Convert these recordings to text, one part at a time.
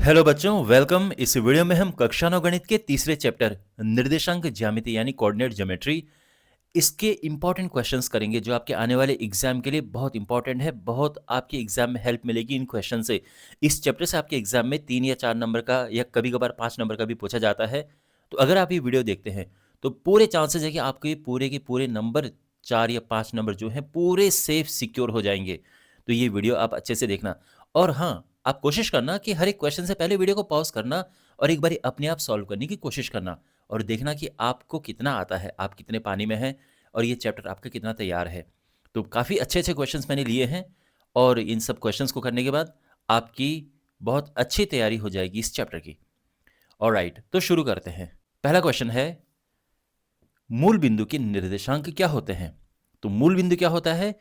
Hello बच्चों, welcome. इस video में हम कक्षा 9 गणित के तीसरे चैप्टर निर्देशांक ज्यामिति यानी कोऑर्डिनेट ज्योमेट्री इसके इंपॉर्टेंट क्वेश्चंस करेंगे जो आपके आने वाले एग्जाम के लिए बहुत इंपॉर्टेंट है। बहुत आपके एग्जाम में हेल्प मिलेगी इन क्वेश्चन से। इस चैप्टर से आपके एग्जाम में 3 या 4 नंबर का या कभी कभार 5 नंबर का भी पूछा जाता है। तो अगर आप ये वीडियो देखते हैं तो पूरे चांसेस है कि आपके पूरे के पूरे नंबर 4 या 5 नंबर जो हैं पूरे सेफ सिक्योर हो जाएंगे। तो ये वीडियो आप अच्छे से देखना। और हाँ, आप कोशिश करना कि हर एक क्वेश्चन से पहले वीडियो को पॉज करना और एक बार अपने आप सॉल्व करने की कोशिश करना और देखना कि आपको कितना आता है, आप कितने पानी में हैं और ये चैप्टर आपका कितना तैयार है। तो काफ़ी अच्छे-अच्छे क्वेश्चंस मैंने लिए हैं और इन सब क्वेश्चंस को करने के बाद आपकी बहुत अच्छी तैयारी हो जाएगी इस चैप्टर की। ऑलराइट, तो शुरू करते हैं। पहला क्वेश्चन है, मूल बिंदु के निर्देशांक क्या होते हैं? तो मूल बिंदु क्या होता है?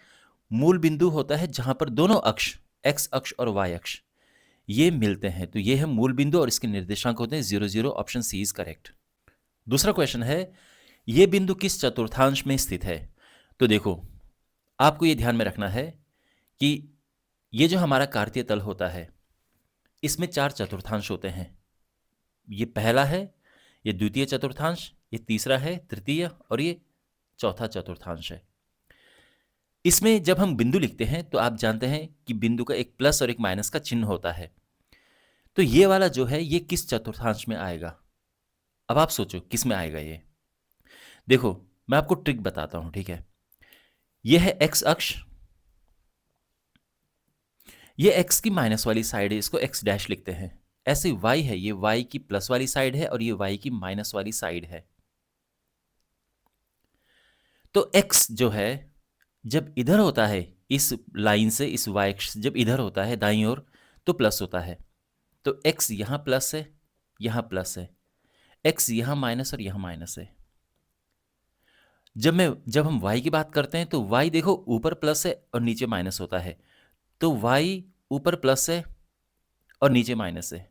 मूल बिंदु होता है जहां पर दोनों अक्ष, एक्स अक्ष और वाई अक्ष, ये मिलते हैं। तो ये है मूल बिंदु और इसके निर्देशांक होते हैं 0 0। Option C is correct. दूसरा क्वेश्चन है, ये बिंदु किस चतुर्थांश में स्थित है? तो देखो, आपको ये ध्यान में रखना है कि ये जो हमारा कार्तीय तल होता है इसमें 4 चतुर्थांश होते हैं। ये पहला है, ये द्वितीय चतुर्थांश, ये तीसरा है, तृतीय और ये चौथा चतुर्थांश है। इसमें जब हम बिंदु लिखते हैं तो आप जानते हैं कि बिंदु का एक प्लस और एक माइनस का चिन्ह होता है। तो ये वाला जो है ये किस चतुर्थांश में आएगा? अब आप सोचो किस में आएगा ये। देखो, मैं आपको ट्रिक बताता हूं, ठीक है। ये है एक्स अक्ष, ये एक्स की माइनस वाली साइड है, इसको एक्स डैश लिखते हैं। ऐसे वाई है, ये वाई की प्लस वाली साइड है और ये वाई की माइनस वाली साइड है। तो एक्स जो है जब इधर होता है, इस लाइन से इस वाई अक्ष जब इधर होता है दाईं ओर, तो प्लस होता है। तो एक्स यहां प्लस है, यहां प्लस है, एक्स यहां माइनस और यहां माइनस है। जब हम y की बात करते हैं तो y देखो ऊपर प्लस है और नीचे माइनस होता है। तो y ऊपर प्लस है और नीचे माइनस है।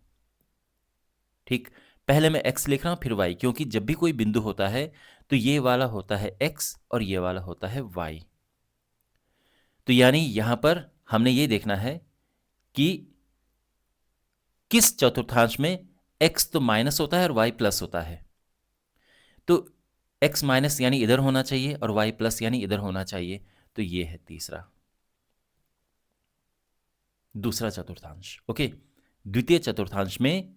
ठीक, पहले मैं x लिख रहा हूं फिर y, क्योंकि जब भी कोई बिंदु होता है तो ये वाला होता है x और ये वाला होता है y। तो यानी यहां पर हमने ये देखना है कि किस चतुर्थांश में x तो माइनस होता है और y प्लस होता है। तो x माइनस यानी इधर होना चाहिए और y प्लस यानी इधर होना चाहिए। तो ये है दूसरा चतुर्थांश। ओके, द्वितीय चतुर्थांश में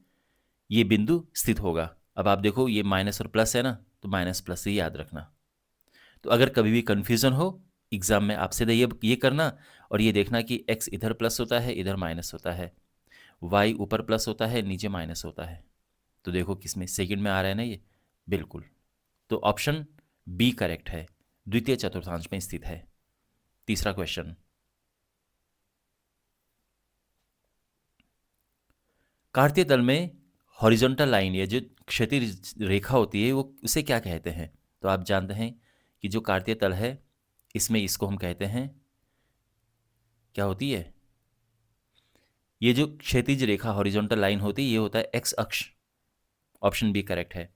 ये बिंदु स्थित होगा। अब आप देखो ये माइनस और प्लस है ना, तो माइनस प्लस ही याद रखना। तो अगर कभी भी कंफ्यूजन हो एग्जाम में, आपसे ये करना और ये देखना कि x इधर प्लस होता है, इधर माइनस होता है, y ऊपर प्लस होता है, नीचे माइनस होता है। तो देखो किसमें सेकंड में आ रहा है ना ये, बिल्कुल। तो ऑप्शन बी करेक्ट है, द्वितीय चतुर्थांश में स्थित है। तीसरा क्वेश्चन, कार्तीय तल में हॉरिजॉन्टल लाइन, ये जो क्षैतिज रेखा होती है वो उसे क्या कहते हैं? तो आप जानते हैं कि जो कार्तीय तल है इसमें इसको हम कहते हैं, क्या होती है? ये जो क्षैतिज रेखा हॉरिजॉन्टल लाइन होती है ये होता है एक्स अक्ष। ऑप्शन बी करेक्ट है।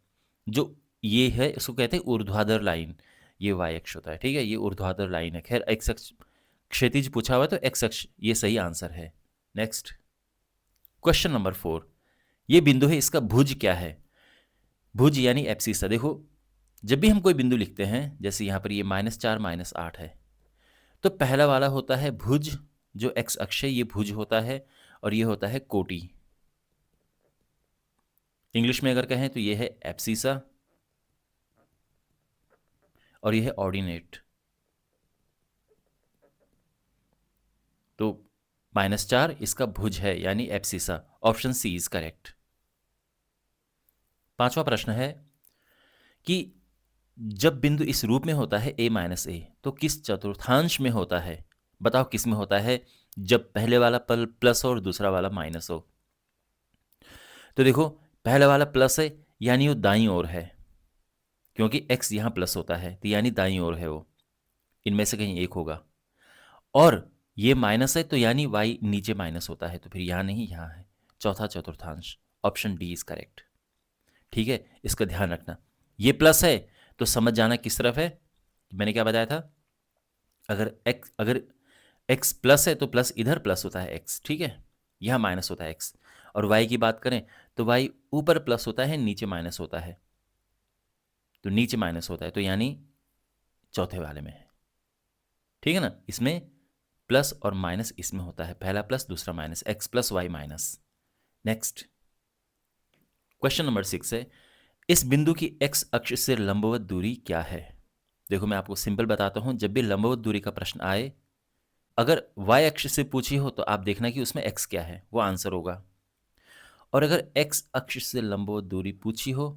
जो ये है इसको कहते हैं ऊर्ध्वाधर लाइन, ये वाई अक्ष होता है। ठीक है, ये ऊर्ध्वाधर लाइन है। खैर एक्स अक्ष क्षैतिज पूछा हुआ है तो एक्स अक्ष ये सही आंसर है। नेक्स्ट क्वेश्चन नंबर 4, ये बिंदु है, इसका भुज क्या है? भुज यानी एब्सिसा। देखो, जब भी हम कोई बिंदु लिखते हैं, जैसे यहाँ पर ये -4 -8 है, तो पहला वाला होता है भुज, जो एक्स अक्ष है ये भुज होता है और ये होता है कोटि। इंग्लिश में अगर कहें तो ये है एब्सिसा और ये है ऑर्डिनेट। तो -4 इसका भुज है यानी abscissa. Option C is correct. पांचवा प्रश्न है कि जब बिंदु इस रूप में होता है a-a, तो किस चतुर्थांश में होता है? बताओ किस में होता है जब पहले वाला पल प्लस हो और दूसरा वाला माइनस हो? तो देखो, पहले वाला प्लस है यानी वो दाईं ओर है, क्योंकि x यहां प्लस होता है तो यानी दाईं ओर है वो, इनमें से कहीं एक होगा। और ये माइनस है तो यानी y नीचे माइनस होता है, तो फिर यहां नहीं यहां है, चौथा चतुर्थांश। Option D is correct. ठीक है, इसका ध्यान रखना। ये प्लस है तो समझ जाना किस तरफ है। मैंने क्या बताया था, अगर x प्लस है तो प्लस इधर प्लस होता है x, ठीक है, यहां माइनस होता है x। और y की बात करें तो y ऊपर प्लस होता है, नीचे माइनस होता है, तो नीचे माइनस होता है, तो यानी चौथे वाले में है। ठीक है ना, इसमें प्लस और माइनस इसमें होता है, पहला प्लस दूसरा minus, x plus y minus. Next question number 6 है, इस बिंदु की x अक्ष से लंबवत दूरी क्या है? देखो मैं आपको सिंपल बताता हूं, जब भी लंबवत दूरी का प्रश्न आए, अगर y अक्ष से पूछी हो तो आप देखना कि उसमें x क्या है, वो आंसर होगा। और अगर x अक्ष से लंबवत दूरी पूछी हो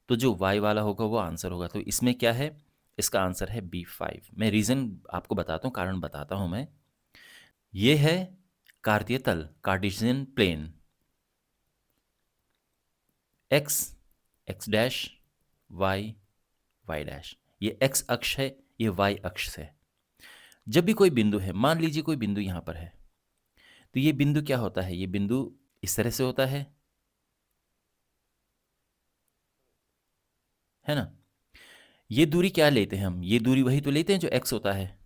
तो जो y वाला होगा वो आंसर होगा। तो इसमें क्या है, इसका आंसर है B5। मैं रीजन आपको बताता हूँ, कारण बताता हूँ मैं। ये है कार्तीय तल, cartesian plane, x x dash y y dash, ये x अक्ष है, ये y अक्ष है। जब भी कोई बिंदु है, मान लीजिए कोई बिंदु यहां पर है, तो ये बिंदु क्या होता है, ये बिंदु इस तरह से होता है ना। ये दूरी क्या लेते हैं हम, ये दूरी वही तो लेते हैं जो x होता है,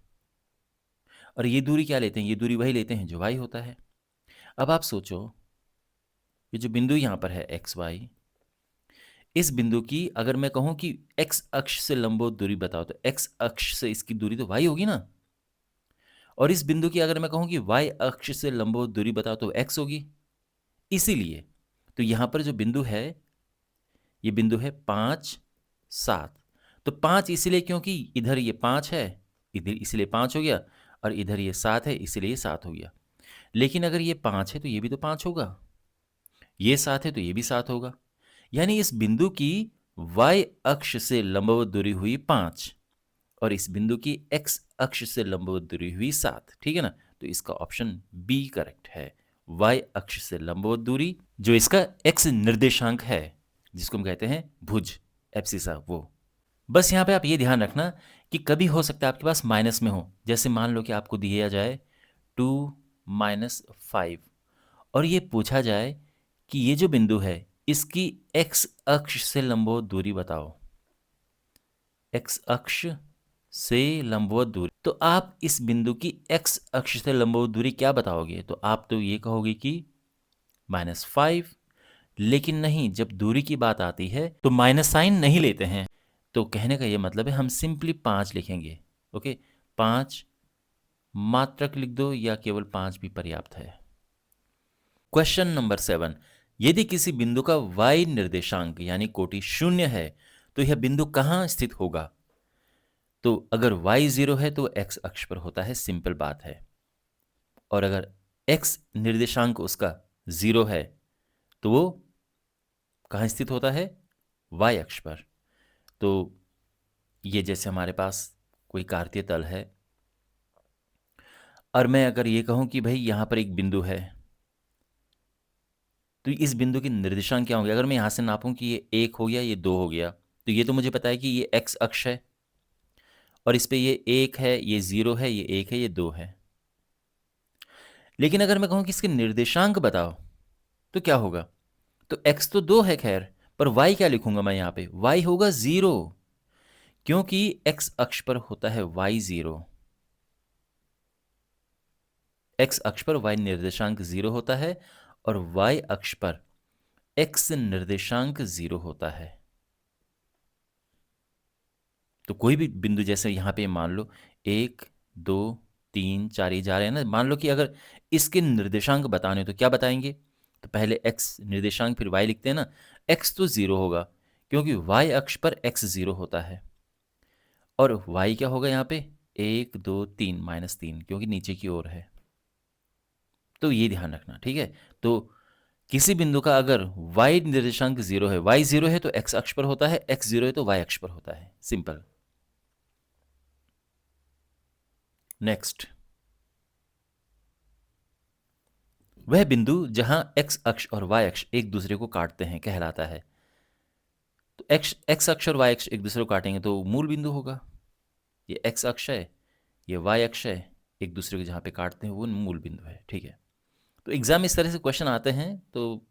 और ये दूरी क्या लेते हैं, ये दूरी वही लेते हैं जो y होता है। अब आप सोचो, ये जो बिंदु यहां पर है एक्स वाई, इस बिंदु की अगर मैं कहूं कि x अक्ष से लंबवत दूरी बताओ, तो x अक्ष से इसकी दूरी तो y होगी ना। और इस बिंदु की अगर मैं कहूं कि y अक्ष से लंबवत दूरी बताओ तो x होगी। इसीलिए तो यहां पर जो बिंदु है, ये बिंदु है 5 7। तो 5 इसलिए क्योंकि इधर ये 5 है, इधर इसलिए 5 हो गया, और इधर ये 7 है इसलिए ये 7 हो गया। लेकिन अगर ये 5 है तो ये भी तो 5 होगा, ये 7 है तो ये भी 7 होगा। यानी इस बिंदु की y अक्ष से लंबवत दूरी हुई 5, और इस बिंदु की x अक्ष से लंबवत दूरी हुई 7। ठीक है ना, तो इसका ऑप्शन बी करेक्ट है। y अक्ष से लंबवत दूरी, जो इसका x निर्देशांक है, जिसको हम कहते हैं भुज, एब्सिसा, वो। बस यहाँ पे आप ये ध्यान रखना कि कभी हो सकता है आपके पास माइनस में हो। जैसे मान लो कि आपको दिया जाए 2 - 5, और ये पूछा जाए कि ये जो बिंदु है इसकी x अक्ष से लंबवत दूरी बताओ, x अक्ष से लंबवत दूरी, तो आप इस बिंदु की x अक्ष से लंबवत दूरी क्या बताओगे? तो आप तो ये कहोगे कि -5। लेकिन नहीं, जब दूरी की बात आती है तो माइनस साइन नहीं लेते हैं। तो कहने का ये मतलब है हम सिंपली 5 लिखेंगे। ओके, 5 मात्रक लिख दो या केवल 5 भी पर्याप्त है। क्वेश्चन नंबर 7, यदि किसी बिंदु का y निर्देशांक यानी कोटि 0 है तो यह बिंदु कहाँ स्थित होगा? तो अगर y 0 है तो x अक्ष पर होता है, सिंपल बात है। और अगर x निर्देशांक उसका 0 है तो वो कहाँ स्थित होता है? y अक्ष पर। तो ये जैसे हमारे पास कोई कार्तीय तल है, और मैं अगर ये कहूं कि भाई यहां पर एक बिंदु है, तो इस बिंदु की निर्देशांक क्या होंगे? अगर मैं यहां से नापूं कि ये 1 हो गया, ये 2 हो गया, तो ये तो मुझे पता है कि ये x अक्ष है, और इस पे ये 1 है, ये 0 है, ये 1 है, ये 2 है। लेकिन अगर मैं कहूं कि इसके निर्देशांक बताओ तो क्या होगा? तो x तो 2 है खैर, पर y क्या लिखूंगा मैं यहाँ पे? y होगा 0, क्योंकि x अक्ष पर होता है y 0। x अक्ष पर y निर्देशांक 0 होता है, और y अक्ष पर x निर्देशांक 0 होता है। तो कोई भी बिंदु, जैसे यहाँ पे मान लो 1 2 3 4 ये जा रहे हैं ना, मान लो कि अगर इसके निर्देशांक बताने हो तो क्या बताएंगे? तो पहले x निर्देशांक फिर y लिखते हैं ना। x तो 0 होगा क्योंकि y अक्ष पर x 0 होता है, और y क्या होगा यहाँ पे? 1 2 3 -3, क्योंकि नीचे की ओर है। तो ये ध्यान रखना, ठीक है। तो किसी बिंदु का अगर y निर्देशांक 0 है, y 0 है तो x अक्ष पर होता है, x 0 है तो y अक्ष पर होता है, सिंपल। नेक्स्ट, वह बिंदु जहां x अक्ष और y अक्ष एक दूसरे को काटते हैं कहलाता है। तो x अक्ष और y अक्ष एक दूसरे को काटेंगे तो मूल बिंदु होगा। ये x अक्ष है, ये y अक्ष है, एक दूसरे को जहां पे काटते हैं वो मूल बिंदु है, ठीक है। तो एग्जाम इस तरह से क्वेश्चन आते हैं, तो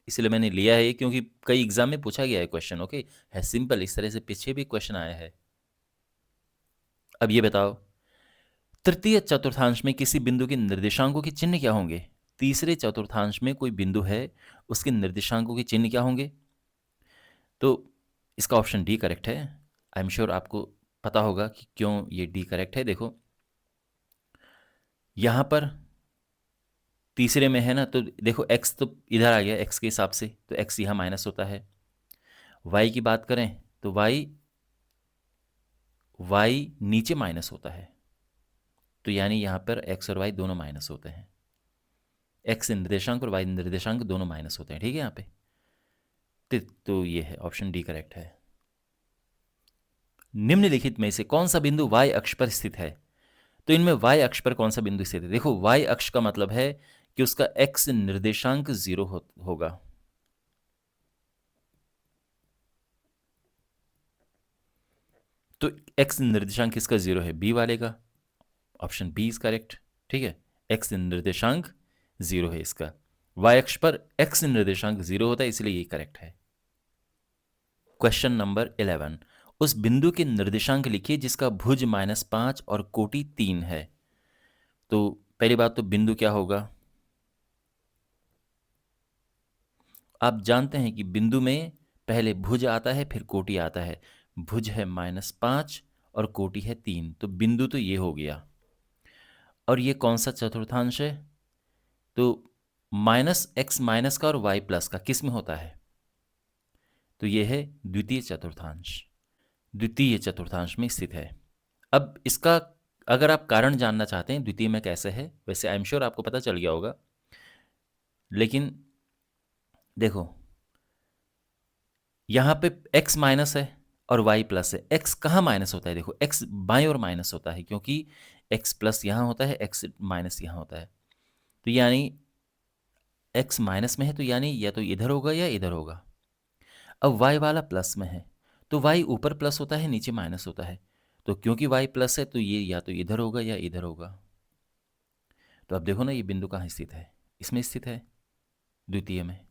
इसलिए मैंने लिया है, क्योंकि कई एग्जाम में पूछा गया है क्वेश्चन। ओके, है सिंपल, इस तरह से पीछे भी क्वेश्चन आया है। अब ये बताओ, तृतीय चतुर्थांश में किसी बिंदु के निर्देशांकों के चिन्ह क्या होंगे? तीसरे चतुर्थांश में कोई बिंदु है, उसके निर्देशांकों के चिन्ह क्या होंगे? तो इसका ऑप्शन डी करेक्ट है। आई एम श्योर आपको पता होगा कि क्यों ये डी करेक्ट है। देखो यहाँ पर तीसरे में है ना, तो देखो x तो इधर आ गया x के हिसाब से, तो x यहाँ माइनस होता है। y की बात करें तो y नीचे माइनस होता है, तो यानी यहाँ पर x और y दोनों माइनस होते हैं। x निर्देशांक और y निर्देशांक दोनों माइनस होते हैं, ठीक है यहाँ पे। तो ये है ऑप्शन डी करेक्ट है। निम्नलिखित में से कौन सा बिंदु y अक्ष पर स्थित है? तो इनमें y अक्ष पर कौन सा बिंदु स्थित है? देखो y अक्ष का मतलब है कि उसका x निर्देशांक 0 होगा। तो x निर्देशांक किसका 0 है? b वाले का। ऑप्शन बी इज करेक्ट, ठीक है। x निर्देशांक 0 है इसका। y अक्ष पर x निर्देशांक 0 होता है, इसलिए ये करेक्ट है। क्वेश्चन नंबर 11, उस बिंदु के निर्देशांक लिखिए जिसका भुज -5 और कोटि 3 है। तो पहली बात तो बिंदु क्या होगा? आप जानते हैं कि बिंदु में पहले भुज आता है फिर कोटि आता है। भुज है -5 और कोटि है 3, तो बिंदु तो ये हो गया। और ये कौन सा चतुर्थांश है? तो -x माइनस का और y प्लस का किस में होता है? तो ये है द्वितीय चतुर्थांश। द्वितीय चतुर्थांश में स्थित है। अब इसका अगर आप कारण जानना चाहते हैं द्वितीय में कैसे है, वैसे आई एम श्योर आपको पता चल गया होगा, लेकिन देखो यहाँ पे x माइनस है और y प्लस है। x कहाँ माइनस होता है? देखो x बाएं ओर माइनस होता है, क्योंकि x प्लस यहाँ होता है, x माइनस यहाँ होता है। तो यानी x माइनस में है, तो यानी या तो इधर होगा या इधर होगा। अब y वाला प्लस में है, तो y ऊपर प्लस होता है नीचे माइनस होता है। तो क्योंकि y प्लस है तो ये या तो इधर होगा या इधर होगा। तो अब देखो ना ये बिंदु कहाँ स्थित है? इसमें स्थित है, द्वितीय में।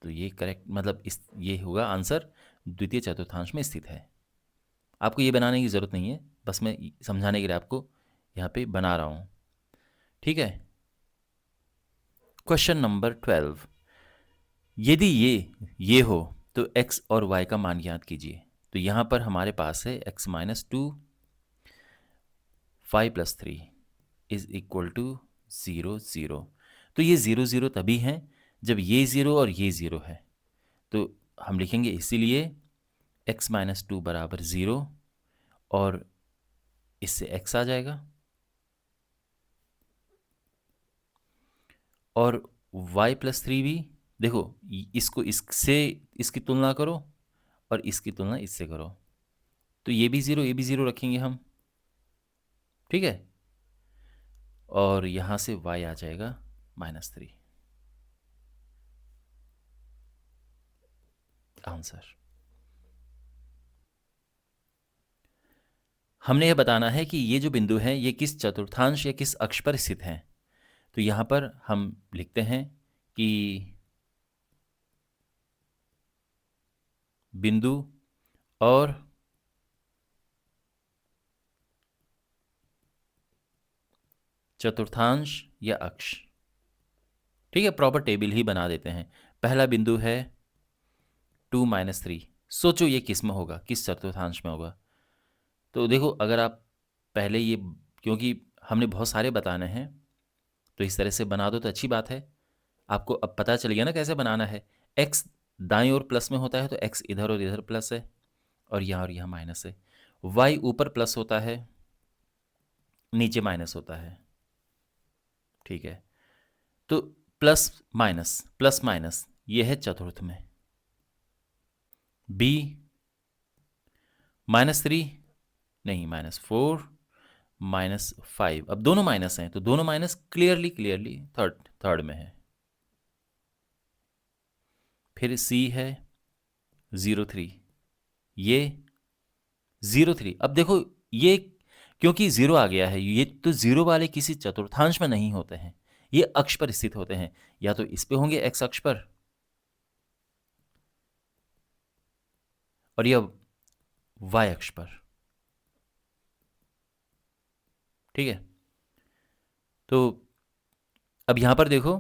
तो ये करेक्ट मतलब ये होगा आंसर, द्वितीय चतुर्थांश में स्थित है। आपको ये बनाने की ज़रूरत नहीं है, बस मैं समझाने के लिए आपको यहाँ पे बना रहा हूँ, ठीक है। क्वेश्चन नंबर 12, यदि ये हो तो x और y का मान ज्ञात कीजिए। तो यहाँ पर हमारे पास है x minus 2 5 plus 3 is equal to 0 0। तो ये 0 0 तभी हैं जब ये 0 और ये 0 है। तो हम लिखेंगे इसीलिए x माइनस 2 बराबर 0, और इससे x आ जाएगा, और y प्लस 3 भी। देखो इसको इससे इसकी तुलना करो और इसकी तुलना इससे करो, तो ये भी 0 ये भी 0 रखेंगे हम, ठीक है। और यहाँ से y आ जाएगा -3, आंसर। हमने यह बताना है कि ये जो बिंदु है ये किस चतुर्थांश या किस अक्ष पर स्थित है। तो यहाँ पर हम लिखते हैं कि बिंदु और चतुर्थांश या अक्ष, ठीक है। प्रॉपर टेबल ही बना देते हैं। पहला बिंदु है 2 -3। सोचो ये किस में होगा, किस चतुर्थांश में होगा? तो देखो अगर आप पहले ये, क्योंकि हमने बहुत सारे बताने हैं, तो इस तरह से बना दो तो अच्छी बात है। आपको अब पता चल गया ना कैसे बनाना है। x दाईं ओर प्लस में होता है तो x इधर और इधर प्लस है, और यहाँ माइनस है। y ऊपर प्लस होता है, नीचे माइनस होता है, ठीक है। तो प्लस माइनस ये है चतुर्थ में। b -3 नहीं, -4 -5। अब दोनों माइनस हैं तो दोनों माइनस क्लियरली थर्ड में है। फिर c है 0 3, ये 0 3। अब देखो ये क्योंकि 0 आ गया है, ये तो 0 वाले किसी चतुर्थांश में नहीं होते हैं, ये अक्ष पर स्थित होते हैं। या तो इस पे होंगे x अक्ष पर, और यह y अक्ष पर, ठीक है। तो अब यहां पर देखो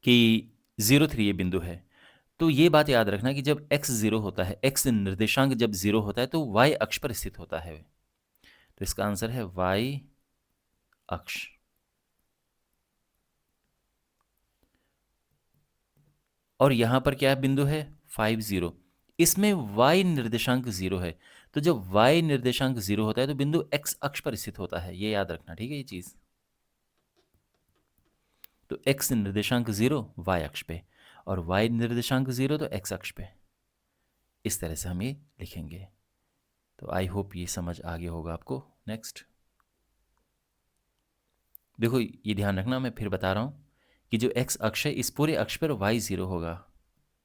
कि 0 3 ये बिंदु है। तो ये बात याद रखना कि जब x 0 होता है, x निर्देशांक जब 0 होता है तो y अक्ष पर स्थित होता है। तो इसका आंसर है y अक्ष। और यहाँ पर क्या बिंदु है 5 0, इसमें y निर्देशांक 0 है। तो जब y निर्देशांक 0 होता है तो बिंदु x अक्ष पर स्थित होता है, ये याद रखना, ठीक है ये चीज़। तो x निर्देशांक 0 y अक्ष पे, और y निर्देशांक 0 तो x अक्ष पे। इस तरह से हम ये लिखेंगे। तो आई होप ये समझ आ गया होगा आपको। नेक्स्ट देखो, ये ध्यान रखना, मैं फिर बता रहा हूँ कि जो x अक्ष है इस पूरे अक्ष पर y 0 होगा,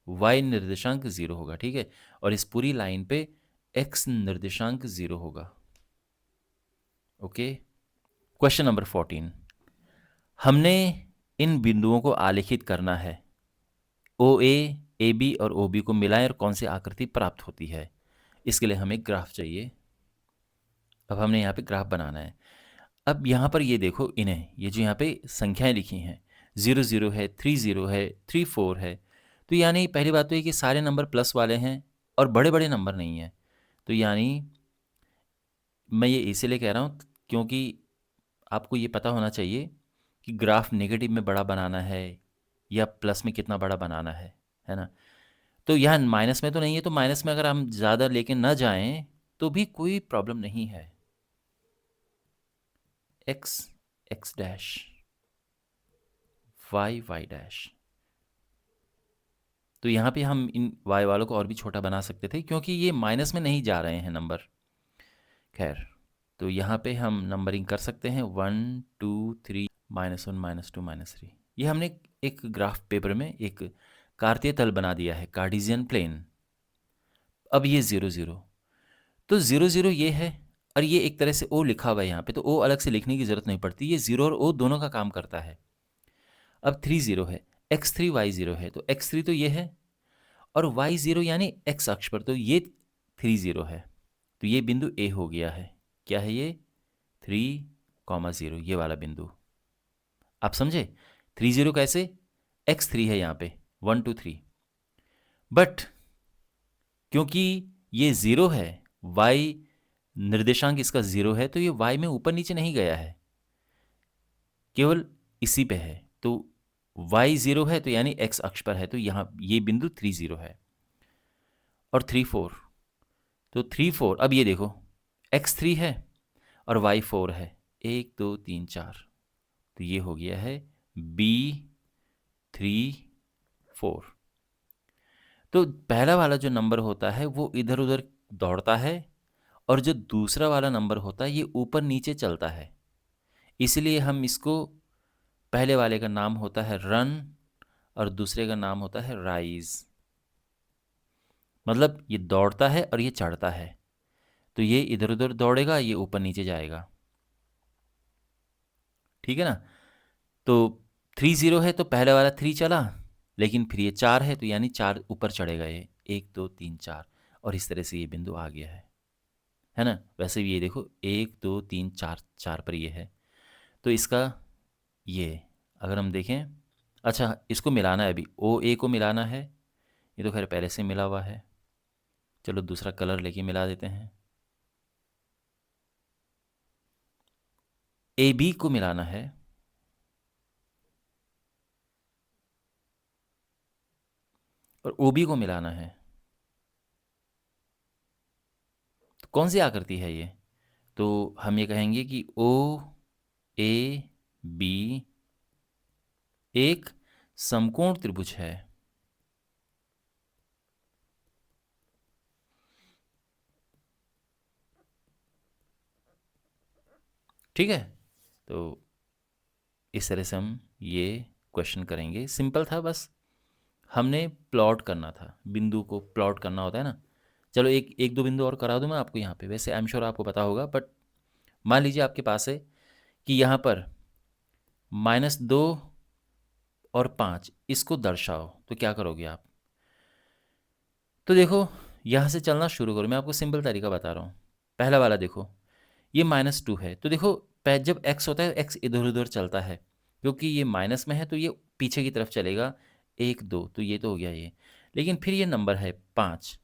y निर्देशांक 0 होगा, ठीक है। और इस पूरी लाइन पे x निर्देशांक 0 होगा। ओके, क्वेश्चन नंबर 14, हमने इन बिंदुओं को आलेखित करना है। ओ ए बी और ओ बी को मिलाएं और कौन सी आकृति प्राप्त होती है। इसके लिए हमें ग्राफ चाहिए। अब हमने यहाँ पे ग्राफ बनाना है। अब यहाँ पर ये देखो, इन्हें ये जो यहाँ पे संख्याएं लिखी हैं 0 0 है, 3 0 है, 3 4 है। तो यानी पहली बात तो ये कि सारे नंबर प्लस वाले हैं और बड़े बड़े नंबर नहीं हैं। तो यानी मैं ये इसीलिए कह रहा हूँ क्योंकि आपको ये पता होना चाहिए कि ग्राफ नेगेटिव में बड़ा बनाना है या प्लस में कितना बड़ा बनाना है ना। तो यहाँ माइनस में तो नहीं है, तो माइनस में अगर हम ज़्यादा लेके ना जाएं तो भी कोई प्रॉब्लम नहीं है। X x dash, y y dash. तो यहाँ पे हम इन वाई वालों को और भी छोटा बना सकते थे क्योंकि ये माइनस में नहीं जा रहे हैं नंबर। खैर, तो यहाँ पे हम नंबरिंग कर सकते हैं 1 2 3 -1 -2 -3। ये हमने एक ग्राफ पेपर में एक कार्तीय तल बना दिया है, कार्टेशियन प्लेन। अब ये 0 0, तो 0 0 ये है, और ये एक तरह से ओ लिखा हुआ है यहाँ पे, तो ओ अलग से लिखने की ज़रूरत नहीं पड़ती, ये 0 और ओ दोनों का काम करता है। अब 3 0 है, x3 y0 है, तो x3 तो ये है, और y0 यानी x अक्ष पर तो ये 3 0 है। तो ये बिंदु A हो गया है। क्या है ये 3, 0, ये वाला बिंदु। आप समझे 3 0 कैसे, x3 है यहाँ पे 1 2 3, बट क्योंकि ये 0 है, y निर्देशांक इसका 0 है, तो ये y में ऊपर नीचे नहीं गया है, केवल इसी पे है। तो y 0 है तो यानी x अक्ष पर है, तो यहाँ ये बिंदु 3 0 है। और 3 4, तो 3 4, अब ये देखो x3 है और y 4 है, 1 2 3 4, तो ये हो गया है B3 4। तो पहला वाला जो नंबर होता है वो इधर उधर दौड़ता है, और जो दूसरा वाला नंबर होता है ये ऊपर नीचे चलता है। इसलिए हम इसको, पहले वाले का नाम होता है रन और दूसरे का नाम होता है राइज। मतलब ये दौड़ता है और ये चढ़ता है, तो ये इधर उधर दौड़ेगा, ये ऊपर नीचे जाएगा, ठीक है ना। तो 3 0 है तो पहले वाला 3 चला, लेकिन फिर ये 4 है तो यानी 4 ऊपर चढ़ेगा, ये 1 2 3 4, और इस तरह से ये बिंदु आ गया है ना। वैसे भी ये देखो 1 2 3 4, 4 पर ये है, तो इसका ये अगर हम देखें, अच्छा इसको मिलाना है, अभी ओ ए को मिलाना है, ये तो खैर पहले से मिला हुआ है, चलो दूसरा कलर लेके मिला देते हैं। ए बी को मिलाना है, और ओ बी को मिलाना है। तो कौन सी आकृति है ये, तो हम ये कहेंगे कि ओ ए बी एक समकोण त्रिभुज है। ठीक है, तो इस तरह से हम ये क्वेश्चन करेंगे। सिंपल था, बस हमने प्लॉट करना था, बिंदु को प्लॉट करना होता है ना। चलो एक एक दो बिंदु और करा दूं मैं आपको यहाँ पे, वैसे आई एम श्योर आपको पता होगा, बट मान लीजिए आपके पास है कि यहाँ पर -2 और 5, इसको दर्शाओ, तो क्या करोगे आप। तो देखो यहाँ से चलना शुरू करो, मैं आपको सिंपल तरीका बता रहा हूँ। पहला वाला देखो, ये -2 है, तो देखो जब x होता है x इधर उधर चलता है, क्योंकि ये माइनस में है तो ये पीछे की तरफ चलेगा 1 2, तो ये तो हो गया ये। लेकिन फिर ये नंबर है 5,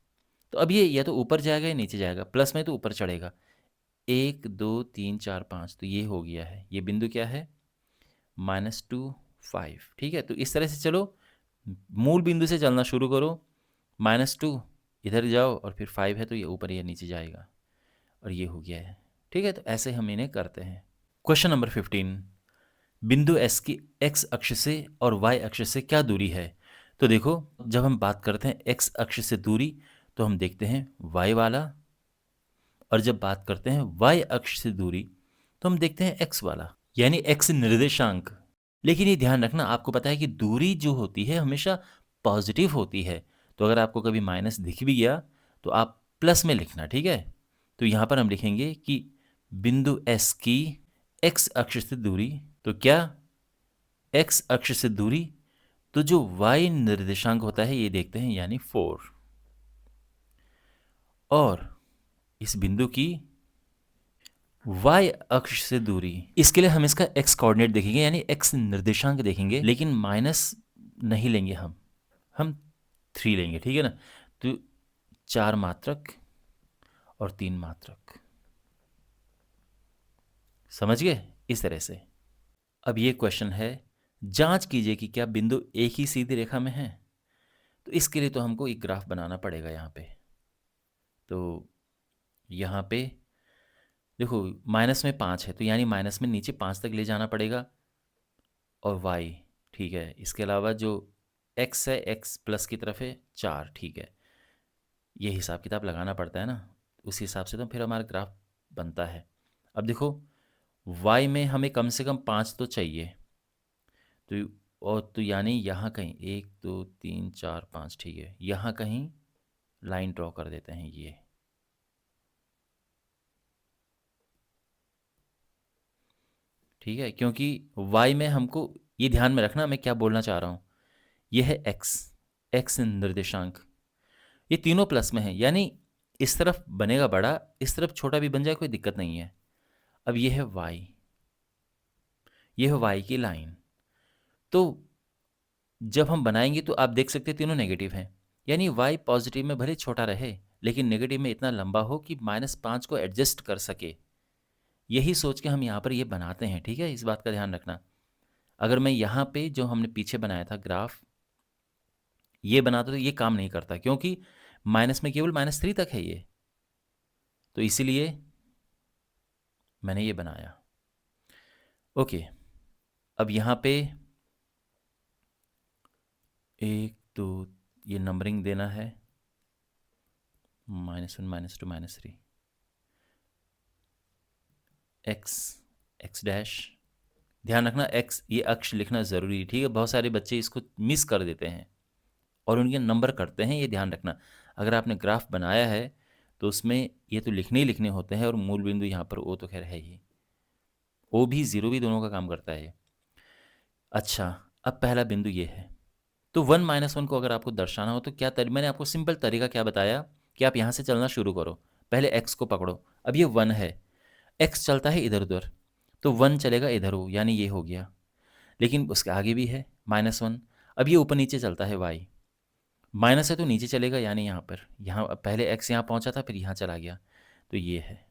तो अब ये या तो ऊपर जाएगा या नीचे जाएगा, प्लस में तो ऊपर चढ़ेगा। 1 2 3 4 5, तो ये हो गया है, ये बिंदु क्या है -2 5। ठीक है, तो इस तरह से चलो, मूल बिंदु से चलना शुरू करो, -2 इधर जाओ और फिर 5 है तो ये ऊपर या नीचे जाएगा, और ये हो गया है। ठीक है, तो ऐसे हम इन्हें करते हैं। क्वेश्चन नंबर 15, बिंदु एस की एक्स अक्ष से और वाई अक्ष से क्या दूरी है? तो देखो, जब हम बात करते हैं एक्स अक्ष से दूरी, तो हम देखते हैं वाई वाला, और जब बात करते हैं वाई अक्ष से दूरी, तो हम देखते हैं एक्स वाला, यानी एक्स निर्देशांक। लेकिन ये ध्यान रखना, आपको पता है कि दूरी जो होती है हमेशा पॉजिटिव होती है, तो अगर आपको कभी माइनस दिख भी गया तो आप प्लस में लिखना, ठीक है। तो यहाँ पर हम लिखेंगे कि बिंदु एस की एक्स अक्ष से दूरी, तो क्या एक्स अक्ष से दूरी, तो जो वाई निर्देशांक होता है ये देखते हैं, यानी 4, और इस बिंदु की y अक्ष से दूरी, इसके लिए हम इसका x कोऑर्डिनेट देखेंगे, यानी x निर्देशांक देखेंगे, लेकिन माइनस नहीं लेंगे हम 3 लेंगे, ठीक है ना। तो 4 मात्रक और 3 मात्रक, समझ गए इस तरह से। अब ये क्वेश्चन है, जांच कीजिए कि क्या बिंदु एक ही सीधी रेखा में है। तो इसके लिए तो हमको एक ग्राफ बनाना पड़ेगा यहाँ पे। तो यहाँ पे देखो, माइनस में 5 है, तो यानी माइनस में नीचे 5 तक ले जाना पड़ेगा, और y, ठीक है। इसके अलावा जो x है, x प्लस की तरफ है 4, ठीक है। ये हिसाब किताब लगाना पड़ता है ना, उस हिसाब से तो फिर हमारा ग्राफ बनता है। अब देखो, y में हमें कम से कम 5 तो चाहिए, तो और तो यानी यहाँ कहीं 1 2 3 4 5, ठीक है, यहाँ कहीं लाइन ड्रॉ कर देते हैं ये, ठीक है। क्योंकि y में हमको ये ध्यान में रखना, मैं क्या बोलना चाह रहा हूँ, ये है x निर्देशांक, ये तीनों प्लस में है, यानी इस तरफ बनेगा बड़ा, इस तरफ छोटा भी बन जाए, कोई दिक्कत नहीं है। अब ये है y, ये है y की लाइन। तो जब हम बनाएंगे तो आप देख सकते हैं तीनों नेगेटिव हैं, यानी y पॉजिटिव में भले छोटा रहे, लेकिन नेगेटिव में इतना लंबा हो कि -5 को एडजस्ट कर सके, यही सोच के हम यहाँ पर ये बनाते हैं, ठीक है। इस बात का ध्यान रखना। अगर मैं यहाँ पे जो हमने पीछे बनाया था ग्राफ, ये बनाता तो ये काम नहीं करता, क्योंकि माइनस में केवल -3 तक है ये, तो इसीलिए मैंने ये बनाया। ओके, अब यहाँ पे 1 2, ये नंबरिंग देना है, -1 -2 -3, x डैश, ध्यान रखना x ये अक्ष लिखना ज़रूरी है, ठीक है। बहुत सारे बच्चे इसको मिस कर देते हैं और उनके नंबर करते हैं, ये ध्यान रखना। अगर आपने ग्राफ बनाया है तो उसमें ये तो लिखने ही लिखने होते हैं, और मूल बिंदु यहाँ पर ओ तो खैर है ही, ओ भी ज़ीरो भी दोनों का काम करता है ये। अच्छा, अब पहला बिंदु ये है, तो 1 -1 को अगर आपको दर्शाना हो तो क्या मैंने आपको सिंपल तरीका क्या बताया कि आप यहाँ से चलना शुरू करो, पहले x को पकड़ो। अब ये 1 है, x चलता है इधर उधर, तो 1 चलेगा इधर हो, यानी ये हो गया। लेकिन उसके आगे भी है -1, अब ये ऊपर नीचे चलता है y, माइनस है तो नीचे चलेगा, यानी यहाँ पर, यहाँ पहले x यहाँ पहुँचा था फिर यहाँ चला गया, तो ये है।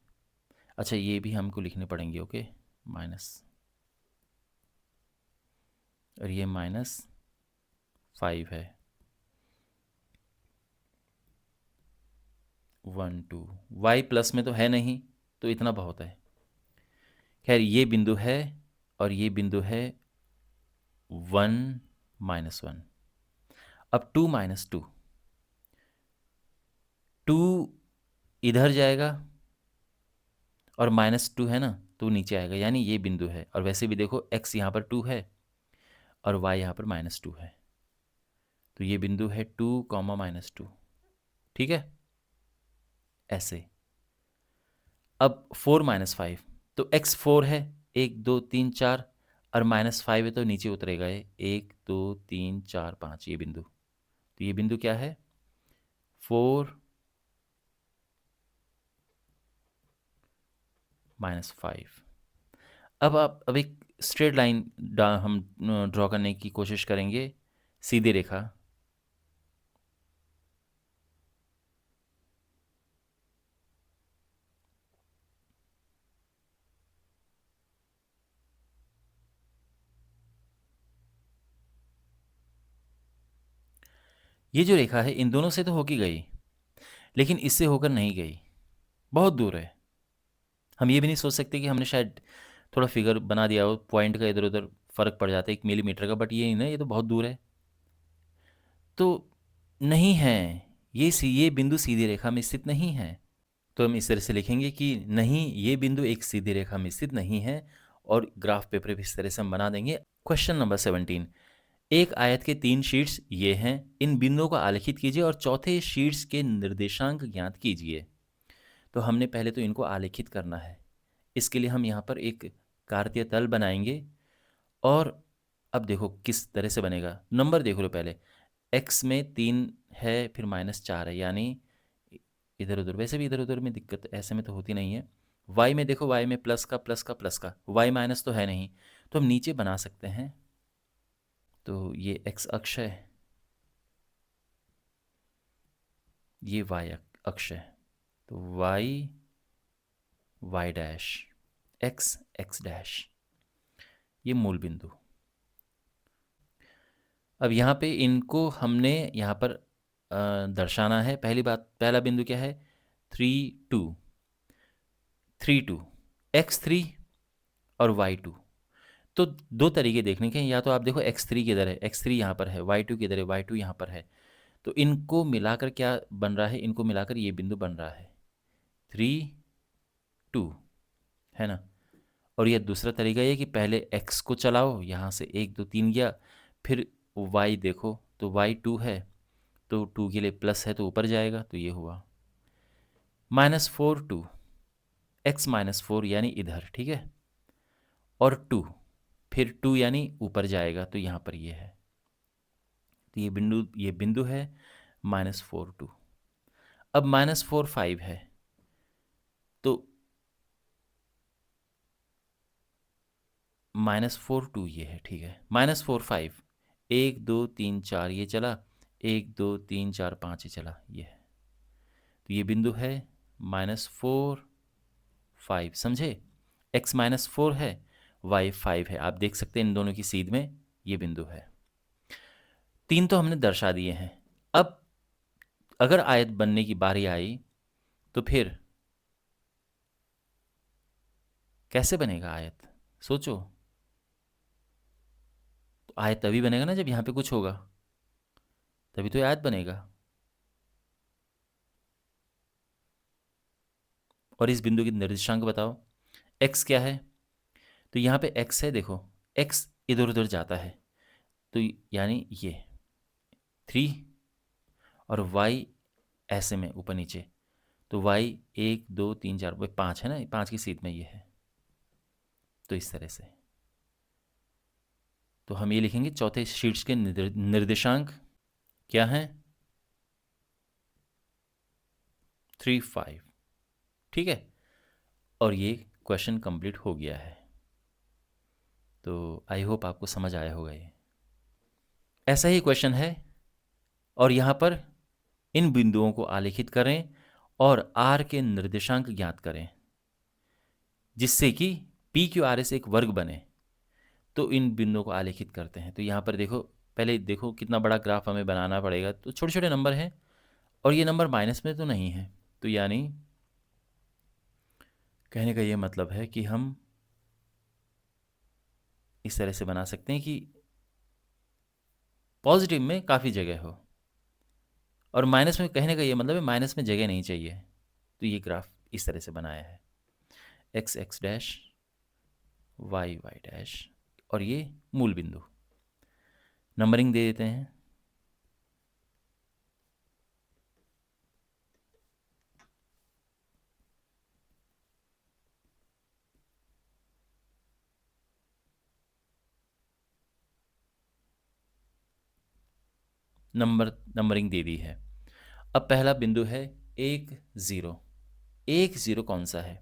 अच्छा, ये भी हमको लिखने पड़ेंगे, ओके, माइनस, और ये -5 है, 1 2, y प्लस में तो है नहीं, तो इतना बहुत है। खैर, ये बिंदु है और ये बिंदु है 1 -1। अब 2 -2, 2 इधर जाएगा और -2 है ना, तो नीचे आएगा, यानी ये बिंदु है। और वैसे भी देखो, x यहाँ पर 2 है और y यहाँ पर -2 है, तो ये बिंदु है 2, -2, ठीक है, ऐसे। अब 4 -5, तो x 4 है, 1 2 3 4, और -5 है तो नीचे उतरेगा ये, 1 2 3 4 5, ये बिंदु। तो ये बिंदु क्या है, 4 -5। अब आप अब एक स्ट्रेट लाइन हम ड्रॉ करने की कोशिश करेंगे, सीधी रेखा। ये जो रेखा है इन दोनों से तो होके गई, लेकिन इससे होकर नहीं गई, बहुत दूर है। हम ये भी नहीं सोच सकते कि हमने शायद थोड़ा फिगर बना दिया हो, पॉइंट का इधर उधर फर्क पड़ जाता है 1 मिलीमीटर का, बट ये नहीं ना, ये तो बहुत दूर है। तो नहीं है, ये बिंदु सीधी रेखा में स्थित नहीं है। तो हम इस तरह से लिखेंगे कि नहीं, ये बिंदु एक सीधी रेखा में स्थित नहीं है, और ग्राफ पेपर पे इस तरह से हम बना देंगे। क्वेश्चन नंबर 17, एक आयत के 3 शीट्स ये हैं, इन बिंदुओं को आलेखित कीजिए और चौथे शीट्स के निर्देशांक ज्ञात कीजिए। तो हमने पहले तो इनको आलेखित करना है। इसके लिए हम यहाँ पर एक कार्तीय तल बनाएंगे, और अब देखो किस तरह से बनेगा। नंबर देख लो पहले, x में 3 है, फिर -4 है, यानी इधर उधर, वैसे भी इधर उधर में दिक्कत ऐसे में तो होती नहीं है। y में देखो, y में प्लस का प्लस का प्लस का, y माइनस तो है नहीं, तो हम नीचे बना सकते हैं। तो ये x अक्ष है, ये y अक्ष है, तो y y dash, x x dash, ये मूल बिंदु। अब यहाँ पे इनको हमने यहाँ पर दर्शाना है। पहली बात, पहला बिंदु क्या है, 3 2, 3 2, x3 और y2। तो दो तरीके देखने के हैं, या तो आप देखो x3 किधर है, x3 यहाँ पर है, y2 किधर है, y2 यहाँ पर है। तो इनको मिलाकर क्या बन रहा है, इनको मिलाकर ये बिंदु बन रहा है 3 2, है ना। और यह दूसरा तरीका ये कि पहले x को चलाओ, यहाँ से 1 2 3 गया, फिर y देखो, तो y2 है, तो 2 के लिए प्लस है तो ऊपर जाएगा, तो ये हुआ -4 2, x -4 यानी इधर, ठीक है, और 2, फिर 2 यानी ऊपर जाएगा, तो यहाँ पर ये है। तो ये बिंदु है -4 2। अब -4 5 है, तो -4 2 ये है, ठीक है, -4 5, 1 2 3 4 ये चला, 1 2 3 4 5 ये चला, ये है। तो ये बिंदु है -4 5, समझे। x -4 है, y 5 है, आप देख सकते हैं इन दोनों की सीध में ये बिंदु है। 3 तो हमने दर्शा दिए हैं। अब अगर आयत बनने की बारी आई, तो फिर कैसे बनेगा आयत, सोचो। तो आयत तभी बनेगा ना जब यहाँ पे कुछ होगा, तभी तो ये आयत बनेगा। और इस बिंदु की निर्देशांक बताओ, x क्या है। तो यहाँ पे x है, देखो x इधर उधर जाता है, तो यानी ये 3, और y ऐसे में ऊपर नीचे, तो y 1 2 3 4 5 है ना, 5 की सीध में ये है। तो इस तरह से तो हम ये लिखेंगे, चौथे शीट्स के निर्देशांक क्या हैं, 3 5, ठीक है। और ये क्वेश्चन कंप्लीट हो गया है। तो आई होप आपको समझ आया होगा ये। ऐसा ही क्वेश्चन है, और यहाँ पर इन बिंदुओं को आलेखित करें और आर के निर्देशांक ज्ञात करें, जिससे कि पी क्यू आर एस एक वर्ग बने। तो इन बिंदुओं को आलेखित करते हैं। तो यहाँ पर देखो, पहले देखो कितना बड़ा ग्राफ हमें बनाना पड़ेगा। तो छोटे छोटे नंबर हैं, और ये नंबर माइनस में तो नहीं है, तो यानी कहने का ये मतलब है कि हम इस तरह से बना सकते हैं कि पॉजिटिव में काफ़ी जगह हो, और माइनस में कहने का ये मतलब है माइनस में जगह नहीं चाहिए। तो ये ग्राफ इस तरह से बनाया है, x x dash, y y dash, और ये मूल बिंदु। नंबरिंग दे देते हैं। नंबरिंग दे दी है। अब पहला बिंदु है 1 0। 1 0 कौन सा है,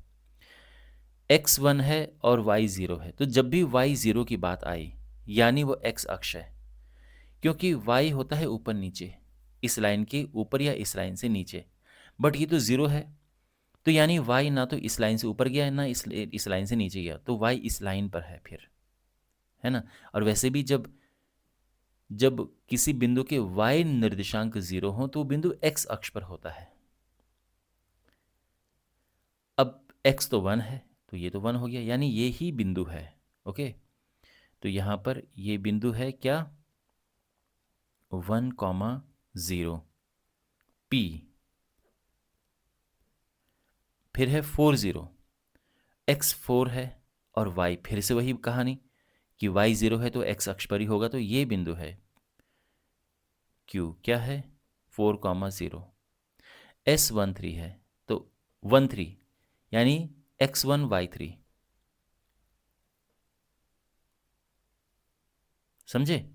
x1 है और y 0 है, तो जब भी y 0 की बात आई यानी वो x अक्ष है, क्योंकि y होता है ऊपर नीचे, इस लाइन के ऊपर या इस लाइन से नीचे, बट ये तो 0 है, तो यानी y ना तो इस लाइन से ऊपर गया ना इस लाइन से नीचे गया, तो y इस लाइन पर है फिर, है ना। और वैसे भी जब जब किसी बिंदु के y निर्देशांक 0 हो तो बिंदु x अक्ष पर होता है। अब x तो 1 है, तो ये तो 1 हो गया, यानी ये ही बिंदु है। ओके, तो यहाँ पर ये बिंदु है क्या, 1,0 p, फिर है 40, x 4 है और y फिर से वही कहानी कि y 0 है तो x अक्ष पर ही होगा, तो ये बिंदु है q, क्या है 4,0। S13 है तो 13 यानी x1 y3, समझे।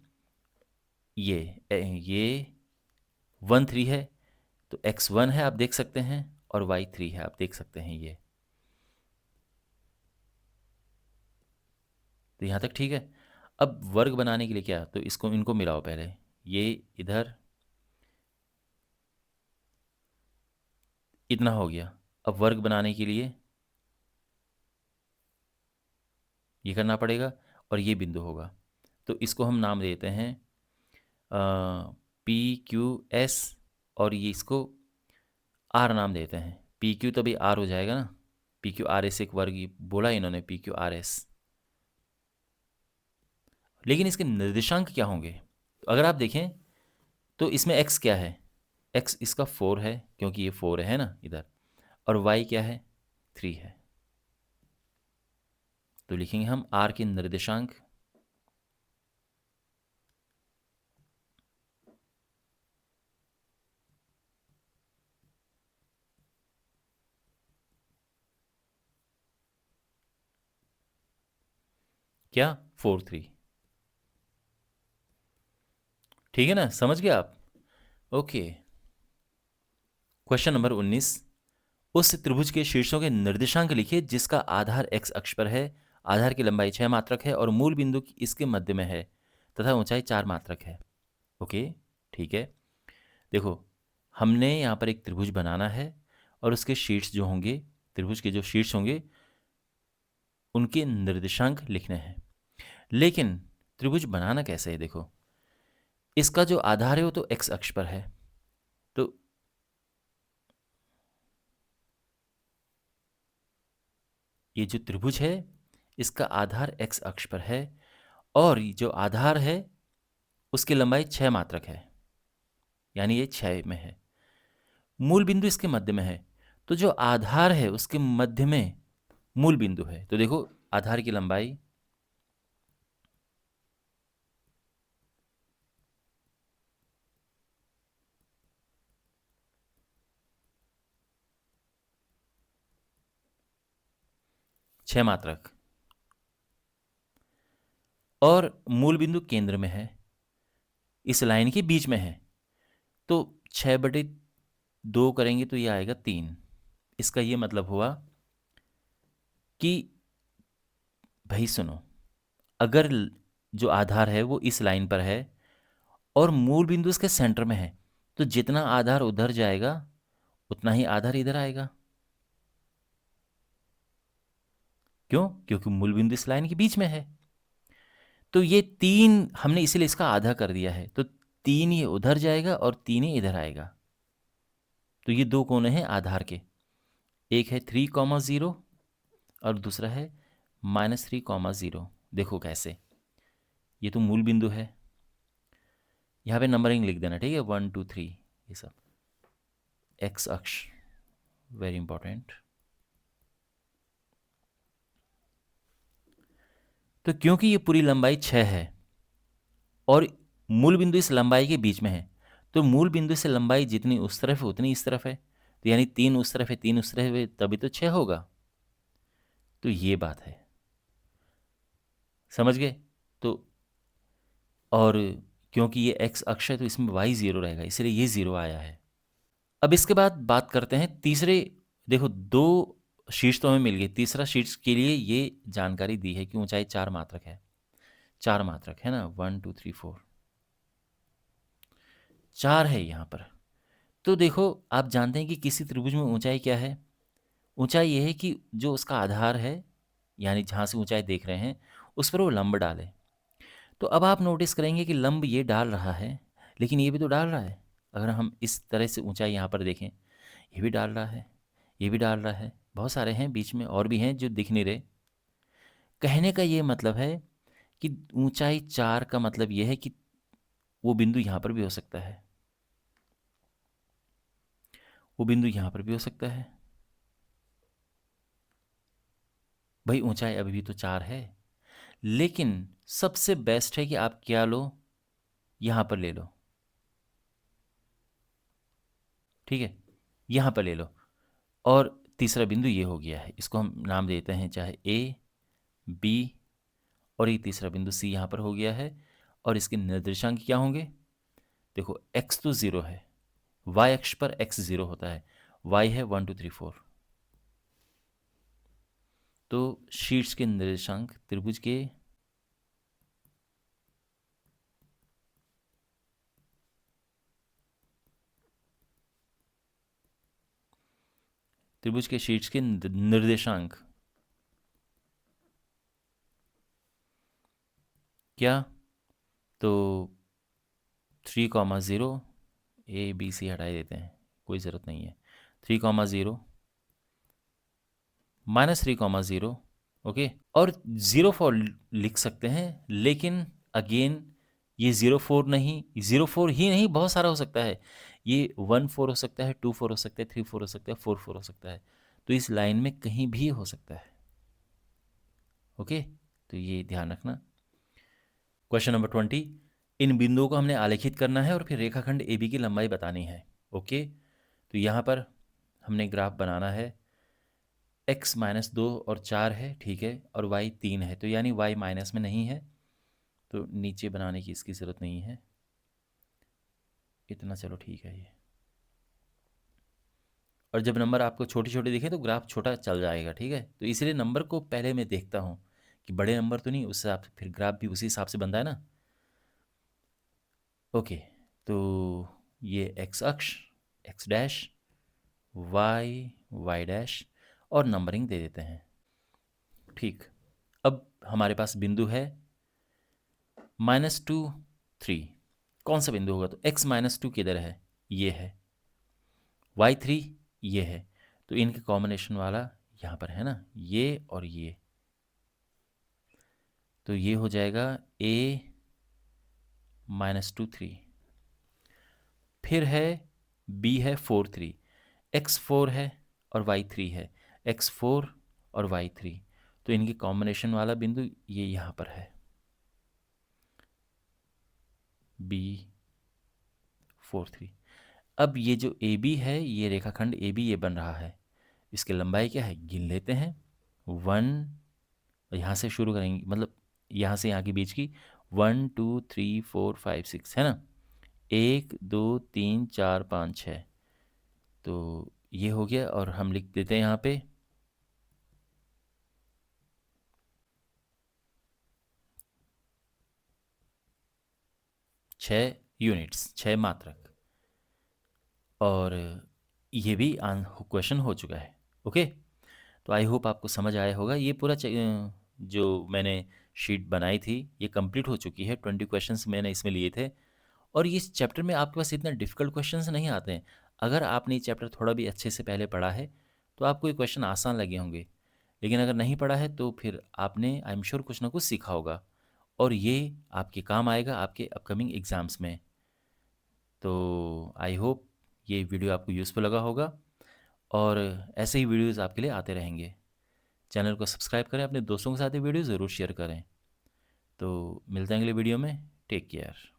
ये 13 है तो x1 है आप देख सकते हैं, और y3 है आप देख सकते हैं ये, तो यहाँ तक ठीक है। अब वर्ग बनाने के लिए क्या, तो इसको इनको मिलाओ पहले, ये इधर इतना हो गया। अब वर्ग बनाने के लिए ये करना पड़ेगा और ये बिंदु होगा, तो इसको हम नाम देते हैं PQS, और ये इसको R नाम देते हैं। PQ तो भी R हो जाएगा ना, PQRS एक वर्ग ही बोला इन्होंने, PQRS। लेकिन इसके निर्देशांक क्या होंगे, तो अगर आप देखें तो इसमें x क्या है, x इसका 4 है क्योंकि ये 4 है ना इधर, और y क्या है 3 है, तो लिखेंगे हम r के निर्देशांक क्या 4 3, ठीक है ना, समझ गए आप। ओके, क्वेश्चन नंबर 19, उस त्रिभुज के शीर्षों के निर्देशांक लिखिए जिसका आधार x अक्ष पर है, आधार की लंबाई 6 मात्रक है और मूल बिंदु इसके मध्य में है तथा ऊंचाई 4 मात्रक है। ओके, ठीक है। देखो, हमने यहाँ पर एक त्रिभुज बनाना है और उसके शीर्ष जो होंगे, त्रिभुज के जो शीर्ष होंगे उनके निर्देशांक लिखने हैं। लेकिन त्रिभुज बनाना कैसे है, देखो इसका जो आधार है वो तो x अक्ष पर है, तो ये जो त्रिभुज है इसका आधार x अक्ष पर है और जो आधार है उसकी लंबाई 6 मात्रक है, यानी ये 6 में है। मूल बिंदु इसके मध्य में है, तो जो आधार है उसके मध्य में मूल बिंदु है, तो देखो आधार की लंबाई 6 मात्रक, और मूल बिंदु केंद्र में है, इस लाइन के बीच में है, तो 6/2 करेंगे तो ये आएगा 3। इसका ये मतलब हुआ कि भाई सुनो, अगर जो आधार है वो इस लाइन पर है और मूल बिंदु इसके सेंटर में है, तो जितना आधार उधर जाएगा उतना ही आधार इधर आएगा। क्यों, क्योंकि मूल बिंदु इस लाइन के बीच में है। तो ये 3 हमने इसीलिए इसका आधा कर दिया है, तो 3 ये उधर जाएगा और 3 ही इधर आएगा। तो ये दो कोने हैं आधार के, एक है 3,0 और दूसरा है -3,0। देखो कैसे, ये तो मूल बिंदु है, यहाँ पे नंबरिंग लिख देना, ठीक है, 1 2 3 ये सब, एक्स अक्ष वेरी इंपॉर्टेंट। तो क्योंकि ये पूरी लंबाई 6 है और मूल बिंदु इस लंबाई के बीच में है, तो मूल बिंदु से लंबाई जितनी उस तरफ है उतनी इस तरफ है, तो यानी 3 उस तरफ है 3 उस तरफ है, तभी तो 6 होगा। तो ये बात है, समझ गए। तो और क्योंकि ये एक्स अक्ष है तो इसमें y 0 रहेगा, इसलिए ये 0 आया है। अब इसके बाद बात करते हैं तीसरे, देखो दो शीर्ष तो हमें मिल गई, तीसरा शीर्ष के लिए ये जानकारी दी है कि ऊंचाई 4 मात्रक है, 4 मात्रक है ना, 1 2 3 4, 4 है यहाँ पर। तो देखो, आप जानते हैं कि किसी त्रिभुज में ऊंचाई क्या है? ऊंचाई ये है कि जो उसका आधार है, यानी जहाँ से ऊंचाई देख रहे हैं, उस पर वो लंब डाले। तो अब आप नोटिस करेंगे कि लंब ये डाल रहा है, लेकिन ये भी तो डाल रहा है। अगर हम इस तरह से ऊंचाई यहाँ पर देखें, ये भी डाल रहा है, ये भी डाल रहा है, बहुत सारे हैं बीच में और भी हैं जो दिख नहीं रहे। कहने का ये मतलब है कि ऊंचाई 4 का मतलब ये है कि वो बिंदु यहाँ पर भी हो सकता है, वो बिंदु यहाँ पर भी हो सकता है। भाई ऊंचाई अभी भी तो 4 है, लेकिन सबसे बेस्ट है कि आप क्या लो, यहाँ पर ले लो, ठीक है, यहाँ पर ले लो। और तीसरा बिंदु ये हो गया है, इसको हम नाम देते हैं चाहे ए बी, और ये तीसरा बिंदु सी यहाँ पर हो गया है। और इसके निर्देशांक क्या होंगे? देखो, एक्स तो 0 है, वाई अक्ष पर एक्स 0 होता है, वाई है 1 2 3 4। तो शीर्ष के निर्देशांक त्रिभुज के शीर्ष के निर्देशांक क्या? तो 3,0, ए बी सी हटाई देते हैं, कोई ज़रूरत नहीं है। 3,0 -3,0, ओके। और 0,4 लिख सकते हैं, लेकिन अगेन ये 0,4 नहीं, 0,4 ही नहीं, बहुत सारा हो सकता है। ये 1,4 हो सकता है, 2,4 हो सकता है, 3,4 हो सकता है, 4,4 हो सकता है। तो इस लाइन में कहीं भी हो सकता है, ओके। तो ये ध्यान रखना। क्वेश्चन नंबर 20, इन बिंदुओं को हमने आलेखित करना है और फिर रेखाखंड ए बी की लंबाई बतानी है, ओके। तो यहाँ पर हमने ग्राफ बनाना है, x -2 और 4 है, ठीक है, और y 3 है, तो यानी y माइनस में नहीं है, तो नीचे बनाने की इसकी ज़रूरत नहीं है, इतना चलो ठीक है ये। और जब नंबर आपको छोटे छोटे दिखे तो ग्राफ छोटा चल जाएगा, ठीक है। तो इसलिए नंबर को पहले मैं देखता हूँ कि बड़े नंबर तो नहीं, उस हिसाब से फिर ग्राफ भी उसी हिसाब से बनता है ना, ओके। तो ये x अक्ष, x डैश, y डैश, और नंबरिंग दे देते हैं, ठीक। अब हमारे पास बिंदु है -2 3, कौन सा बिंदु होगा? तो x -2 किधर है? ये है, y3 ये है, तो इनके कॉम्बिनेशन वाला यहाँ पर है ना, ये और ये, तो ये हो जाएगा a -2 3। फिर है b है 4 3, x 4 है और y 3 है, x 4 और y 3, तो इनके कॉम्बिनेशन वाला बिंदु ये यहाँ पर है, b 4 3। अब ये जो ए बी है, ये रेखाखंड ए बी ये बन रहा है, इसकी लंबाई क्या है? गिन लेते हैं, 1, यहाँ से शुरू करेंगे, मतलब यहाँ से यहाँ के बीच की, 1 2 3 4 5 6 है ना, 1 2 3 4 5 6, तो ये हो गया। और हम लिख देते हैं यहाँ पे 6 यूनिट्स, 6 मात्रक। और ये भी क्वेश्चन हो चुका है, ओके। तो आई होप आपको समझ आया होगा। ये पूरा जो मैंने शीट बनाई थी ये कंप्लीट हो चुकी है, 20 क्वेश्चंस मैंने इसमें लिए थे। और इस चैप्टर में आपके पास इतना डिफ़िकल्ट क्वेश्चंस नहीं आते हैं। अगर आपने ये चैप्टर थोड़ा भी अच्छे से पहले पढ़ा है तो आपको ये क्वेश्चन आसान लगे होंगे, लेकिन अगर नहीं पढ़ा है तो फिर आपने आई एम श्योर कुछ ना कुछ सीखा होगा, और ये आपके काम आएगा आपके अपकमिंग एग्ज़ाम्स में। तो आई होप ये वीडियो आपको यूज़फुल लगा होगा, और ऐसे ही वीडियोज़ आपके लिए आते रहेंगे। चैनल को सब्सक्राइब करें, अपने दोस्तों के साथ ये वीडियो ज़रूर शेयर करें। तो मिलते हैं अगले वीडियो में, टेक केयर।